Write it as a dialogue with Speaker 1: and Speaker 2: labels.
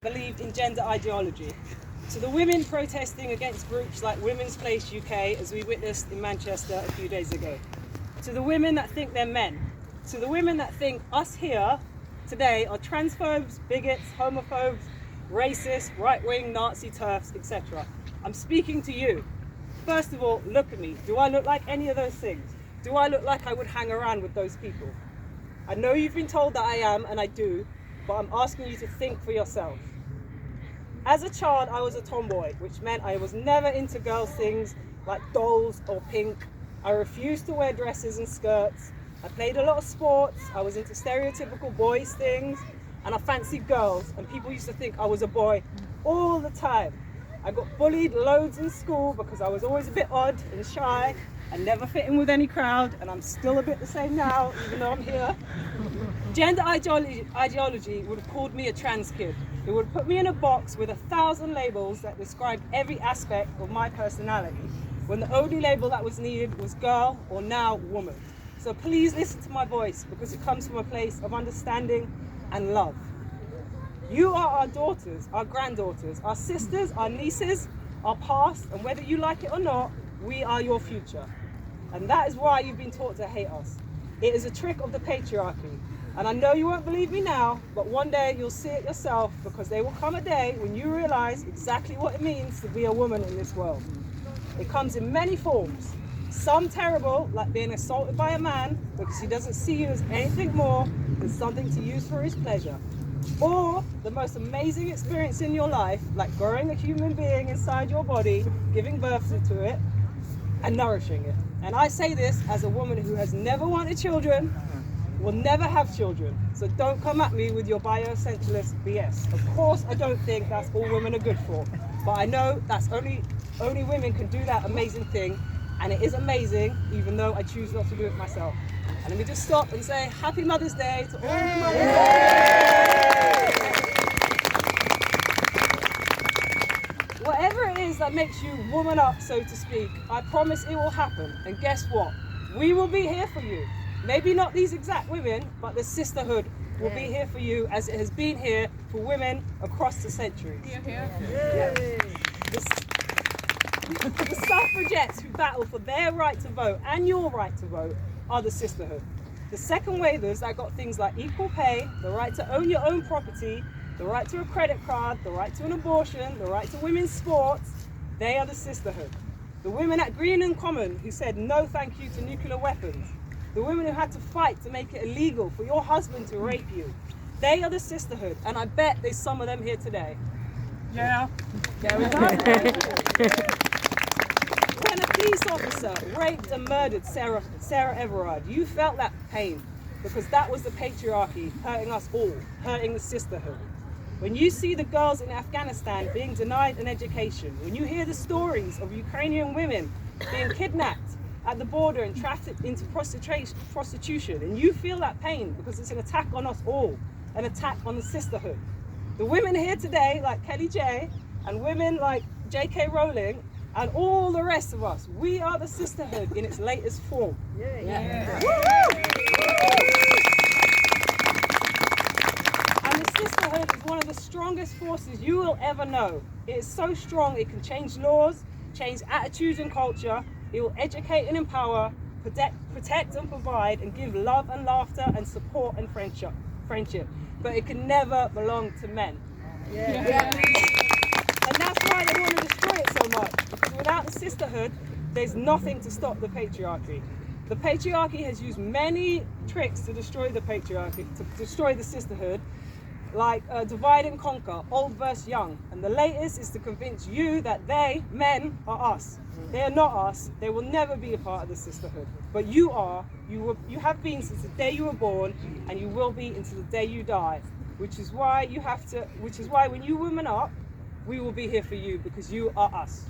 Speaker 1: believed in gender ideology. To the women protesting against groups like Women's Place UK, as we witnessed in Manchester a few days ago. To the women that think they're men. To the women that think us here today are transphobes, bigots, homophobes, racists, right-wing, Nazi terfs, etc. I'm speaking to you. First of all, look at me. Do I look like any of those things? Do I look like I would hang around with those people? I know you've been told that I am, and I do, but I'm asking you to think for yourself. As a child, I was a tomboy, which meant I was never into girls' things like dolls or pink. I refused to wear dresses and skirts. I played a lot of sports. I was into stereotypical boys' things, and I fancied girls, and people used to think I was a boy all the time. I got bullied loads in school because I was always a bit odd and shy and never fit in with any crowd, and I'm still a bit the same now, even though I'm here. Gender ideology would have called me a trans kid. It would put me in a box with 1,000 labels that described every aspect of my personality, when the only label that was needed was girl or now woman. So please listen to my voice, because it comes from a place of understanding and love. You are our daughters, our granddaughters, our sisters, our nieces, our past, and whether you like it or not, we are your future. And that is why you've been taught to hate us. It is a trick of the patriarchy. And I know you won't believe me now, but one day you'll see it yourself, because there will come a day when you realize exactly what it means to be a woman in this world. It comes in many forms. Some terrible, like being assaulted by a man because he doesn't see you as anything more than something to use for his pleasure. Or the most amazing experience in your life, like growing a human being inside your body, giving birth to it, and nourishing it. And I say this as a woman who has never wanted children, will never have children. So don't come at me with your bioessentialist BS. Of course, I don't think that's all women are good for, but I know that's only women can do that amazing thing, and it is amazing, even though I choose not to do it myself. And let me just stop and say Happy Mother's Day to all the mothers. Whatever it is that makes you woman up, so to speak, I promise it will happen. And guess what? We will be here for you. Maybe not these exact women, but the sisterhood will be here for you, as it has been here for women across the centuries. The suffragettes who battle for their right to vote and your right to vote are the sisterhood. The second wavers that got things like equal pay, the right to own your own property, the right to a credit card, the right to an abortion, the right to women's sports, they are the sisterhood. The women at Green and Common who said no thank you to nuclear weapons, the women who had to fight to make it illegal for your husband to rape you, they are the sisterhood, and I bet there's some of them here today. Yeah. There we go. When a police officer raped and murdered Sarah Everard, you felt that pain, because that was the patriarchy hurting us all, hurting the sisterhood. When you see the girls in Afghanistan being denied an education, when you hear the stories of Ukrainian women being kidnapped at the border and trafficked into prostitution, and you feel that pain because it's an attack on us all, an attack on the sisterhood. The women here today, like Kelly J, and women like J.K. Rowling, and all the rest of us, we are the sisterhood in its latest form. And the sisterhood is one of the strongest forces you will ever know. It is so strong it can change laws, change attitudes and culture. It will educate and empower, protect and provide, and give love and laughter and support and friendship. But it can never belong to men. And that's why they want to destroy it so much, because without the sisterhood, there's nothing to stop the patriarchy. The patriarchy has used many tricks to destroy the patriarchy, to destroy the sisterhood, like divide and conquer, old versus young. And the latest is to convince you that they, men, are us. They are not us. They will never be a part of the sisterhood. But you are. You have been since the day you were born, and you will be until the day you die. Which is why when you woman up, we will be here for you, because you are us.